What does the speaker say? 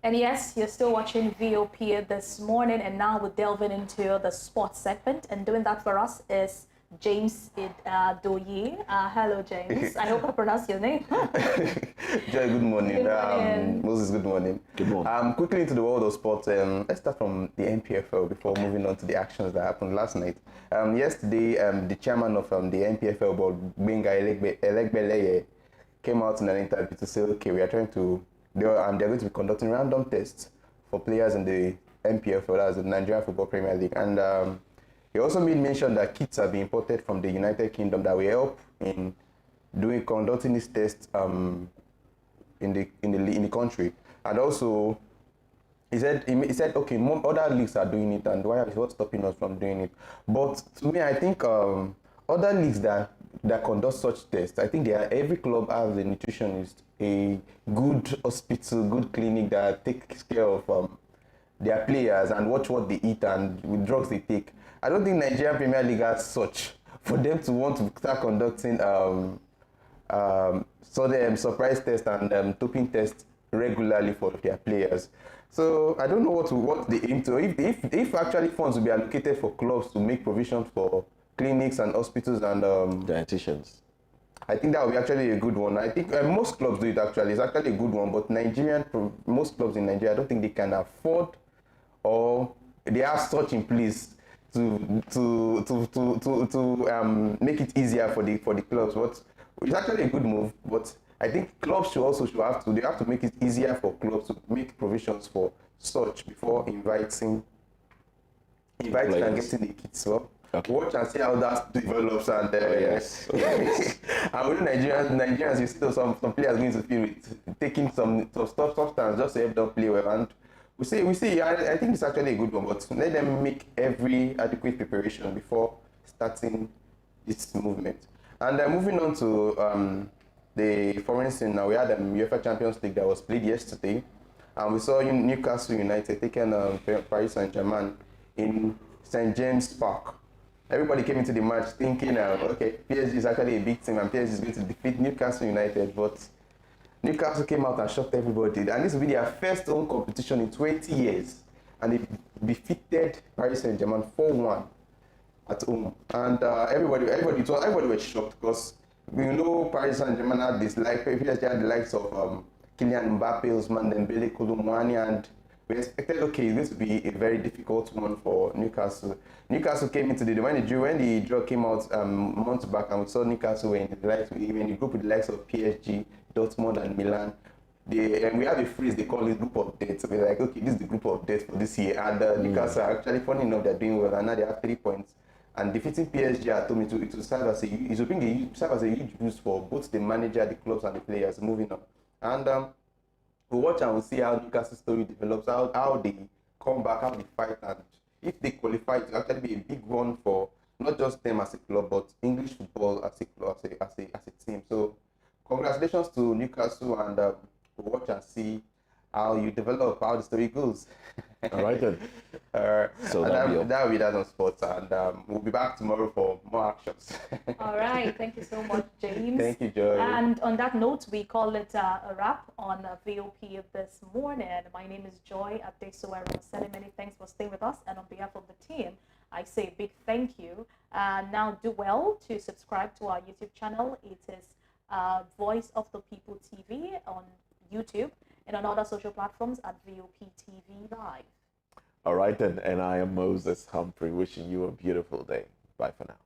And yes, you're still watching VOP this morning, and now we're delving into the sports segment. And doing that for us is James Doye. Hello, James. I hope I pronounced your name. Joy, good morning. Good morning. Moses, good morning. Good morning. Quickly into the world of sports. Let's start from the Npfl before moving on to the actions that happened last night. Yesterday, the chairman of the Npfl board, Benga Elegbeleye, came out in an interview to say, okay, we are trying to. They're going to be conducting random tests for players in the Npfl, that's the Nigerian Football Premier League. And he also made mention that kits have been imported from the United Kingdom that will help in conducting these tests in the country. And also, he said okay, other leagues are doing it, and why is what stopping us from doing it? But to me, I think other leagues that conduct such tests, I think every club has a nutritionist, a good hospital, good clinic that takes care of their players and watch what they eat and with drugs they take. I don't think Nigerian Premier League has such for them to want to start conducting surprise tests and doping tests regularly for their players. So I don't know what they aim to. If actually funds will be allocated for clubs to make provisions for clinics and hospitals and dietitians, I think that would be actually a good one. I think most clubs do it actually. It's actually a good one, but most clubs in Nigeria, I don't think they can afford or they have such in place to make it easier for the clubs. But it's actually a good move. But I think clubs should have to make it easier for clubs to make provisions for such before inviting and getting the kits. Well, okay. Watch and see how that develops, and yes. and with Nigerians, you see some players going to feel with taking some substance just to help them play well. And we see. I think it's actually a good one, but let them make every adequate preparation before starting this movement. And moving on to the foreign scene now, we had UEFA Champions League that was played yesterday, and we saw Newcastle United taking Paris Saint-Germain in St. James Park. Everybody came into the match thinking, okay, PSG is actually a big team and PSG is going to defeat Newcastle United, but Newcastle came out and shocked everybody. And this will be their first home competition in 20 years. And they defeated Paris Saint-Germain 4-1 at home. And everybody was shocked because we know Paris Saint-Germain had PSG had the likes of Kylian Mbappe, Ousmane Dembele, Kolo Muani, and we expected, okay, this would be a very difficult one for Newcastle. Newcastle came into when the draw came out months back, and we saw Newcastle were in the group with the likes of PSG, Dortmund, and Milan. And we have a phrase they call it group of death. So we're like, okay, this is the group of death for this year. And Newcastle are actually, funny enough, they're doing well, and now they have 3 points. And defeating PSG at home, it will serve as a huge boost for both the manager, the clubs, and the players moving on. And we'll watch and we'll see how Newcastle's story develops, how they come back, how they fight, and if they qualify, to actually be a big one for not just them as a club, but English football as a club, as a team. So congratulations to Newcastle, and we'll watch and see how you develop, how the story goes. All right then. So that'll be that on sports, and we'll be back tomorrow for more actions. All right. Thank you so much, James. Thank you, Joy. And on that note, we call it a wrap on VOP this morning. My name is Joy Adesowere. Many thanks for staying with us. And on behalf of the team, I say a big thank you. Now do well to subscribe to our YouTube channel. It is Voice of the People TV on YouTube and on other social platforms at VOP TV Live. All right then, and I am Moses Humphrey, wishing you a beautiful day. Bye for now.